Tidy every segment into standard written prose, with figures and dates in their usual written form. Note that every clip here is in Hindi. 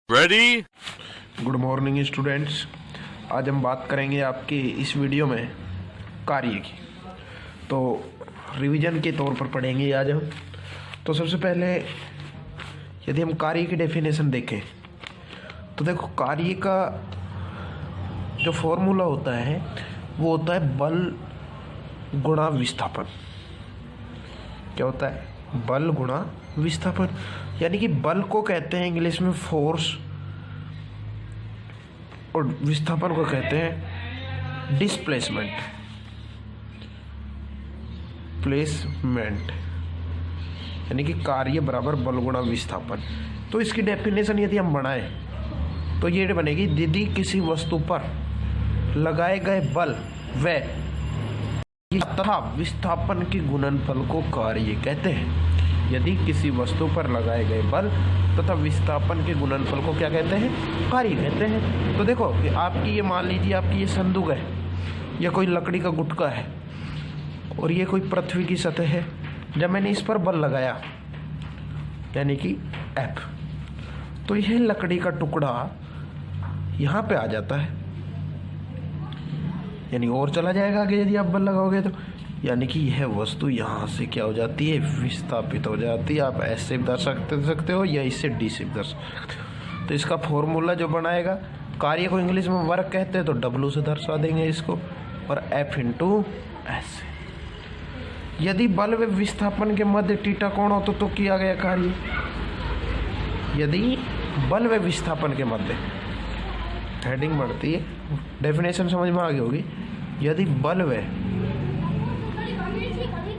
रेडी। Good morning students. आज हम बात करेंगे आपकी इस वीडियो में कार्य की। तो रिवीजन के तौर पर पढ़ेंगे आज हम। तो सबसे पहले यदि हम कार्य की डेफिनेशन देखें तो देखो, कार्य का जो फॉर्मूला होता है वो होता है बल गुणा विस्थापन। क्या होता है? बल गुणा विस्थापन। यानी कि बल को कहते हैं इंग्लिश में फोर्स और विस्थापन को कहते हैं डिस्प्लेसमेंट। यानी कि कार्य बराबर बल गुणा विस्थापन। तो इसकी डेफिनेशन यदि हम बनाए तो ये बनेगी, यदि किसी वस्तु पर लगाए गए बल व तथा विस्थापन के गुणनफल को कार्य कहते हैं। यदि किसी वस्तु पर लगाए गए बल तथा विस्थापन के गुणनफल को क्या कहते हैं? कार्य कहते हैं। तो देखो कि आपकी ये, मान लीजिए आपकी ये संदूक है या कोई लकड़ी का गुटका है और ये कोई पृथ्वी की सतह है। जब मैंने इस पर बल लगाया यानी कि F, तो यह लकड़ी का टुकड़ा यहाँ पे आ जाता है, यानी और चला जाएगा आगे यदि आप बल लगाओगे तो। यानी कि यह वस्तु यहाँ से क्या हो जाती है? विस्थापित हो जाती है। आप ऐसे दर्शा सकते हो या इससे डी से दर्शा सकते हो। तो इसका फॉर्मूला जो बनाएगा, कार्य को इंग्लिश में वर्क कहते हैं तो W से दर्शा देंगे इसको, और F इंटू S। यदि बल व विस्थापन के मध्य थीटा कोण हो तो किया गया कार्य। यदि बल व विस्थापन के मध्य, हेडिंग बढ़ती है, डेफिनेशन समझ में आ गई होगी। यदि बल व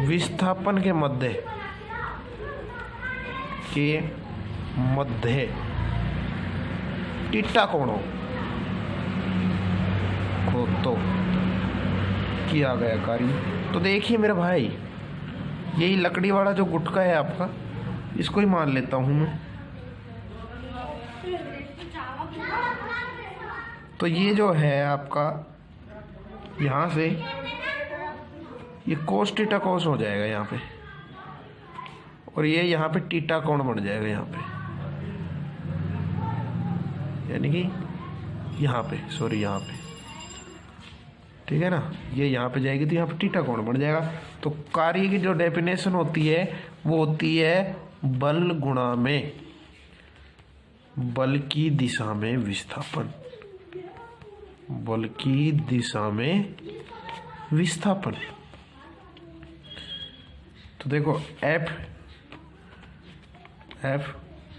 विस्थापन के मध्य थीटा कोण हो तो किया गया कार्य। तो देखिए मेरे भाई, यही लकड़ी वाला जो गुटका है आपका, इसको ही मान लेता हूं मैं। तो ये जो है आपका, यहाँ से ये कोस थीटा कोस हो जाएगा यहाँ पे, और ये यहाँ पे थीटा कोण बन जाएगा यहाँ पे, यानी कि यहाँ पे, सॉरी यहाँ पे, ठीक है ना। ये यहाँ पे जाएगी तो यहाँ पे थीटा कोण बन जाएगा। तो कार्य की जो डेफिनेशन होती है वो होती है बल गुणा में बल की दिशा में विस्थापन। बल की दिशा में विस्थापन। तो देखो F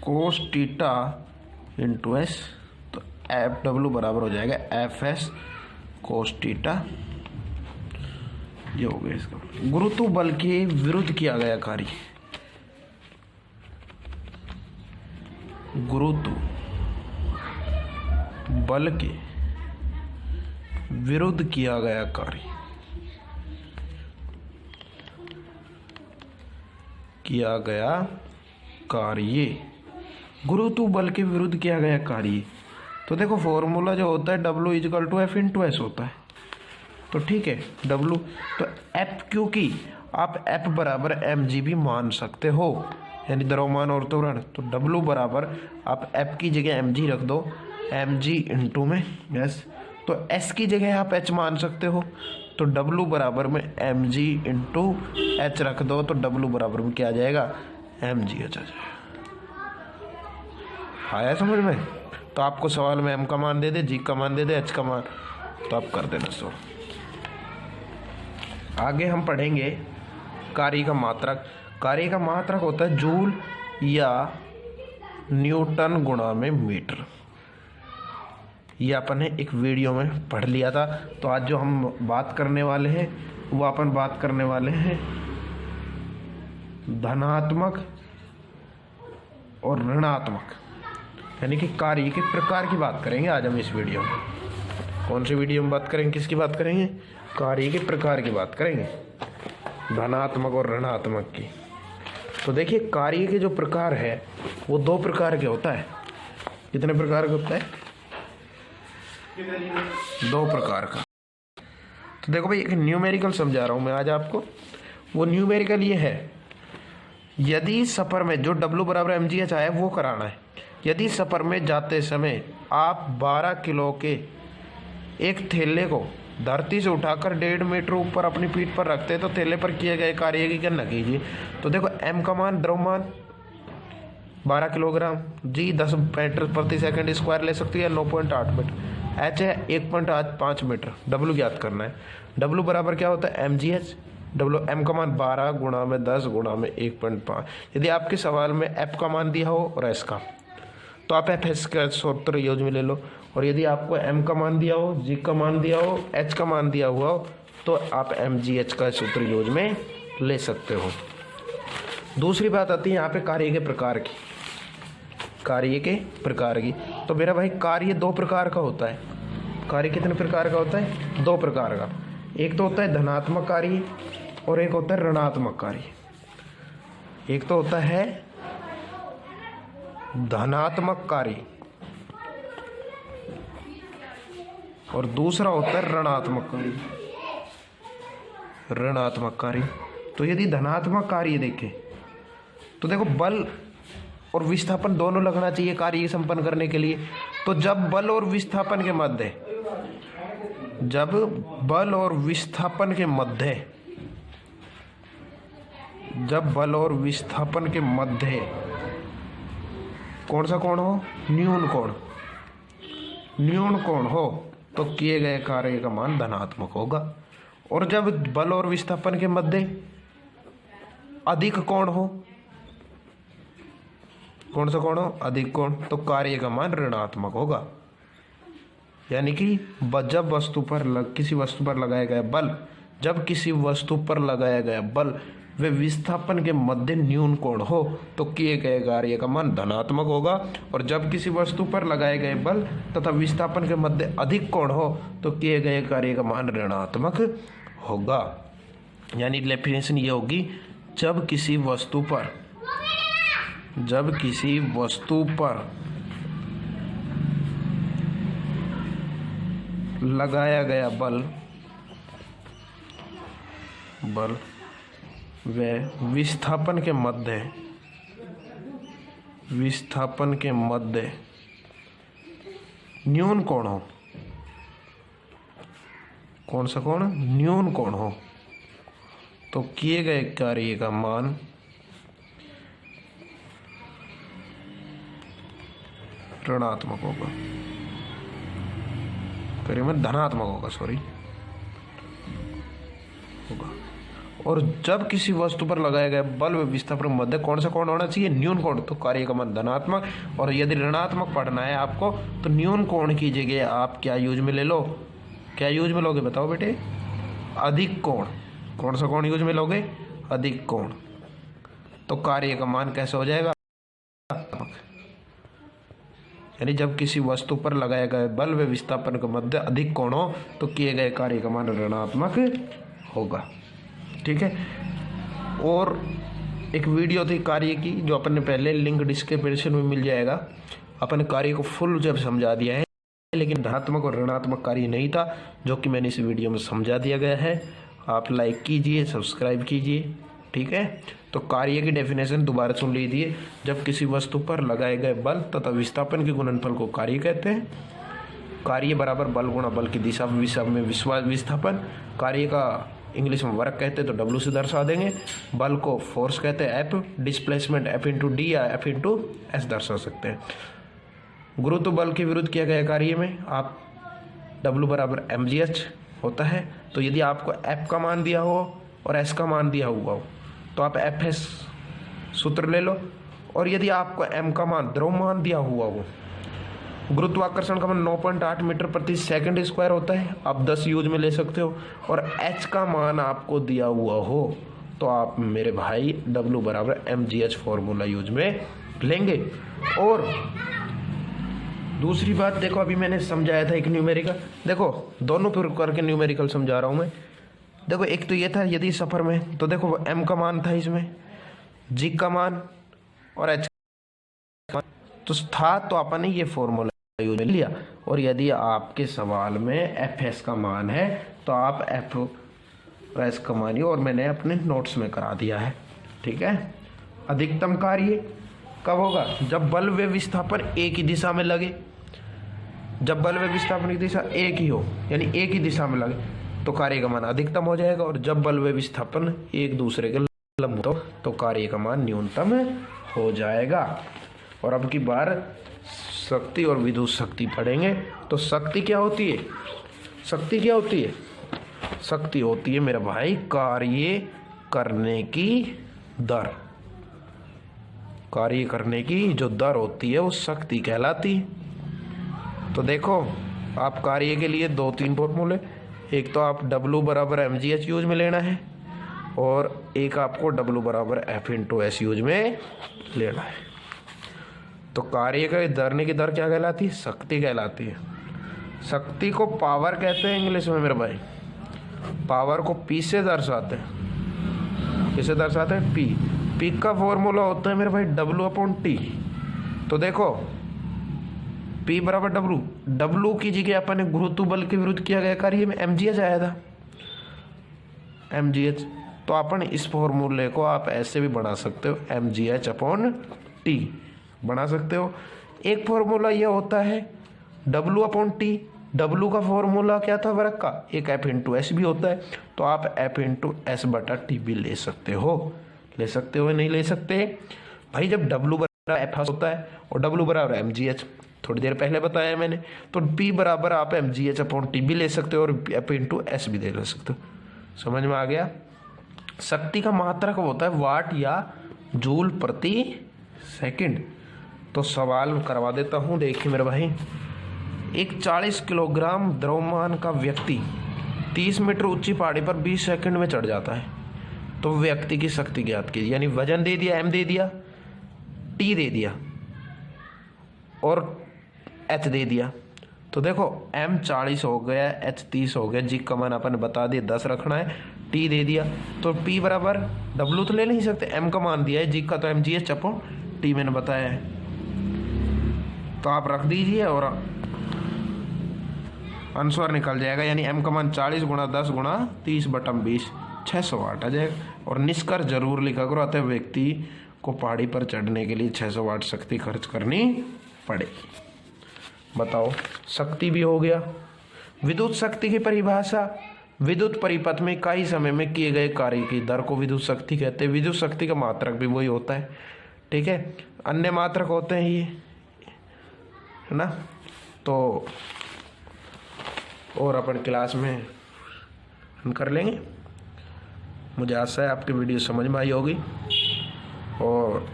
cos theta into S, तो FW बराबर हो जाएगा FS कोस थीटा। ये हो गया इसका। गुरुत्व बल के विरुद्ध किया गया कार्य। गुरुत्व बल के विरुद्ध किया गया कार्य। किया गया कार्य, गुरुत्व बल के विरुद्ध किया गया कार्य। तो देखो फॉर्मूला जो होता है W equal to F into S होता है। तो ठीक है, W तो F, क्योंकि आप F बराबर mg भी मान सकते हो, यानी द्रव्यमान और त्वरण। तो W बराबर आप F की जगह mg रख दो, mg इंटू में S, तो S की जगह आप H मान सकते हो। तो W बराबर में mg इंटू H रख दो, तो W बराबर में क्या आ जाएगा? mgh आ जाएगा। आया समझ में? तो आपको सवाल में m का मान दे दे, g का मान दे दे, h का मान, तो आप कर देना। सो आगे हम पढ़ेंगे कार्य का मात्रक। कार्य का मात्रक होता है जूल या न्यूटन गुणा में मीटर। ये अपन ने एक वीडियो में पढ़ लिया था। तो आज जो हम बात करने वाले हैं वो अपन बात करने वाले हैं धनात्मक और ऋणात्मक, यानी कि कार्य के प्रकार की बात करेंगे आज हम इस वीडियो में। कौन सी वीडियो में बात करेंगे? किसकी बात करेंगे? कार्य के प्रकार की बात करेंगे, धनात्मक और ऋणात्मक की। तो देखिए, कार्य के जो प्रकार है वो दो प्रकार के होता है। कितने प्रकार का होता है? दो प्रकार का। तो देखो भाई, एक न्यूमेरिकल समझा रहा हूं मैं आज आपको। वो न्यूमेरिकल ये है, यदि सफर में जो W बराबर mgh आया वो कराना है, यदि सफ़र में जाते समय आप 12 किलो के एक थैले को धरती से उठाकर 1.5 मीटर ऊपर अपनी पीठ पर रखते हैं तो थैले पर किए गए कार्य की गणना कीजिए। तो देखो m का मान, द्रव्यमान 12 किलोग्राम, g 10 मीटर प्रति सेकंड स्क्वायर ले सकती है 9.8 मीटर, h है 1.5 मीटर, w ज्ञात करना है। w बराबर क्या होता है mgh, w m का मान 12 गुणा में 10 गुणा में 1.5। यदि आपके सवाल में f का मान दिया हो और s का, तो आप एफ का सूत्र यूज में ले लो, और यदि आपको m का मान दिया हो, g का मान दिया हो, h का मान दिया हुआ हो, तो आप mgh का सूत्र यूज में ले सकते हो। दूसरी बात आती है यहाँ पे कार्य के प्रकार की, कार्य के प्रकार की। तो मेरा भाई कार्य 2 प्रकार का होता है। कार्य कितने प्रकार का होता है? 2 प्रकार का। एक तो होता है धनात्मक कार्य और एक होता है ऋणात्मक कार्य। एक तो होता है धनात्मक कार्य और दूसरा होता है ऋणात्मक कार्य। ऋणात्मक कार्य, तो यदि धनात्मक कार्य देखें तो देखो बल और विस्थापन दोनों लगना चाहिए कार्य संपन्न करने के लिए। तो जब बल और विस्थापन के मध्य, जब बल और विस्थापन के मध्य, जब बल और विस्थापन के मध्य कौन सा कोण हो? न्यून कोण। न्यून कोण हो तो किए गए कार्य का मान धनात्मक होगा। और जब बल और विस्थापन के मध्य अधिक कोण हो, कौन सा कोण हो? अधिक कोण, तो कार्य का मान ऋणात्मक होगा। यानी कि जब वस्तु पर किसी वस्तु पर लगाया गया बल, जब किसी वस्तु पर लगाया गया बल वे विस्थापन के मध्य न्यून कोण हो तो किए गए कार्य का मान धनात्मक होगा। और जब किसी वस्तु पर लगाए गए बल तथा विस्थापन के मध्य अधिक कोण हो तो किए गए कार्य का मान ऋणात्मक होगा। यानी डेफिनेशन ये होगी, जब किसी वस्तु पर, जब किसी वस्तु पर लगाया गया बल व विस्थापन के मध्य न्यून कोण हो, कौन सा कोण? न्यून कोण हो तो किए गए कार्य का मान ऋणात्मक होगा, कार्य में धनात्मक होगा, सॉरी होगा। और जब किसी वस्तु पर लगाया गया बल व विस्थापन मध्य कौन सा कोण होना चाहिए? न्यून कोण, तो कार्य का मान धनात्मक। और यदि ऋणात्मक पढ़ना है आपको तो न्यून कोण की जगह आप क्या यूज में ले लो? क्या यूज में लोगे बताओ बेटे? अधिक कोण। कौन सा कोण यूज में लोगे? अधिक कोण। तो कार्य का मान कैसा हो जाएगा? यानी जब किसी वस्तु पर लगाया गया बल व विस्थापन के मध्य अधिक कोण हो तो किए गए कार्य का मान ऋणात्मक होगा। ठीक है। और एक वीडियो थी कार्य की जो अपन ने पहले, लिंक डिस्क्रिप्शन में मिल जाएगा। अपन कार्य को फुल जब समझा दिया है, लेकिन धनात्मक और ऋणात्मक कार्य नहीं था, जो कि मैंने इस वीडियो में समझा दिया गया है। आप लाइक कीजिए, सब्सक्राइब कीजिए। ठीक है। तो कार्य की डेफिनेशन दोबारा सुन लीजिए। जब किसी वस्तु पर लगाए गए बल तथा विस्थापन के गुणनफल को कार्य कहते हैं। कार्य बराबर बल गुणा बल की दिशा में विस्थापन। कार्य का इंग्लिश में वर्क कहते हैं तो W से दर्शा देंगे। बल को फोर्स कहते हैं F, displacement F into D या F इंटू एस दर्शा सकते हैं। गुरुत्व बल के विरुद्ध किया गया कार्य में आप W बराबर mgh होता है। तो यदि आपको F का मान दिया हो और S का मान दिया हुआ हो तो आप FS सूत्र ले लो। और यदि आपको M का मान, द्रव्यमान दिया हुआ हो, गुरुत्वाकर्षण का मान 9.8 मीटर प्रति सेकंड स्क्वायर होता है, आप 10 यूज में ले सकते हो। और H का मान आपको दिया हुआ हो तो आप मेरे भाई W बराबर mgh फॉर्मूला यूज में लेंगे। और दूसरी बात देखो, अभी मैंने समझाया था एक न्यूमेरिकल, देखो दोनों प्रकार के न्यूमेरिकल समझा रहा हूँ मैं। देखो एक तो ये था यदि सफ़र में, तो देखो M का मान था, इसमें G का मान और H का मान तो था, तो अपन ने ये फॉर्मूला यूज में लिया। और यदि आपके सवाल में FS का मान है तो आप FS का मान, और मैंने अपने नोट्स में करा दिया है। ठीक है। अधिकतम कार्य कब होगा? जब बल व विस्थापन एक ही दिशा में लगे। जब बल व विस्थापन की दिशा एक ही हो, यानी एक ही दिशा में लगे, तो कार्य का मान अधिकतम हो जाएगा। और जब बल व विस्थापन एक दूसरे के लंब हो तो कार्य का मान न्यूनतम हो जाएगा। और अब की बार शक्ति और विद्युत शक्ति पढ़ेंगे। तो शक्ति क्या होती है? शक्ति क्या होती है? शक्ति होती है मेरा भाई कार्य करने की दर। कार्य करने की जो दर होती है वो शक्ति कहलाती है। तो देखो, आप कार्य के लिए 2-3 फॉर्मूले, एक तो आप W बराबर mgh यूज में लेना है, और एक आपको W बराबर F इंटू एस यूज में लेना है। तो कार्य का करने की दर क्या कहलाती है? शक्ति कहलाती है। शक्ति को पावर कहते हैं इंग्लिश में मेरे भाई। पावर को P से दर्शाते हैं। किसे दर्शाते हैं? P का फॉर्मूला होता है मेरे भाई W/T। तो देखो, P बराबर W की जगह अपन ने गुरुत्व बल के विरुद्ध किया गया कार्य में mgh आया था, mgh। तो अपन इस फॉर्मूले को आप ऐसे भी बना सकते हो, mgh/T बना सकते हो। एक फॉर्मूला यह होता है W/T। W का फॉर्मूला क्या था वर्क का? एक F इंटू एस भी होता है। तो आप F इंटू एस बटा टी भी ले सकते हो। ले सकते हो, नहीं ले सकते भाई? जब W बराबर F होता है और W बराबर mgh, थोड़ी देर पहले बताया मैंने, तो P बराबर आप mgh/T भी ले सकते हो और F इंटू एस भी ले सकते हो। समझ में आ गया? शक्ति का मात्रक होता है वाट या जूल प्रति सेकंड। तो सवाल करवा देता हूँ, देखिए मेरे भाई। एक 40 किलोग्राम द्रव्यमान का व्यक्ति 30 मीटर ऊंची पहाड़ी पर 20 सेकंड में चढ़ जाता है। तो व्यक्ति की शक्ति ज्ञात कीजिए। यानी वजन दे दिया, m दे दिया, t दे दिया और h दे दिया। तो देखो, m 40 हो गया, h 30 हो गया, g का मान अपन बता दिया 10 रखना है, t दे दिया। तो p बराबर w तो ले नहीं सकते, m का मान दिया है, g का तो mgh/T मैंने बताया है। तो आप रख दीजिए और आंसर निकल जाएगा। यानी m का मान 40 गुणा 10 गुणा 30/20, 600 वाट आ जाएगा। और निष्कर्ष जरूर लिखा करो, अतः व्यक्ति को पहाड़ी पर चढ़ने के लिए 600 वाट शक्ति खर्च करनी पड़ेगी। बताओ, शक्ति भी हो गया। विद्युत शक्ति की परिभाषा, विद्युत परिपथ में इकाई समय में किए गए कार्य की दर को विद्युत शक्ति कहते हैं। विद्युत शक्ति का मात्रक भी वही होता है, ठीक है। अन्य मात्रक होते हैं ये, है ना। तो और अपन क्लास में हम कर लेंगे। मुझे आशा है आपकी वीडियो समझ में आई होगी। और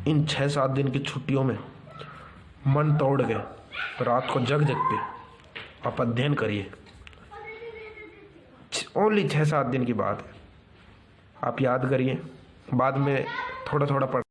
इन 6-7 दिन की छुट्टियों में मन तोड़ के रात को जग के आप अध्ययन करिए। ओनली 6-7 दिन की बात है, आप याद करिए। बाद में थोड़ा थोड़ा पढ़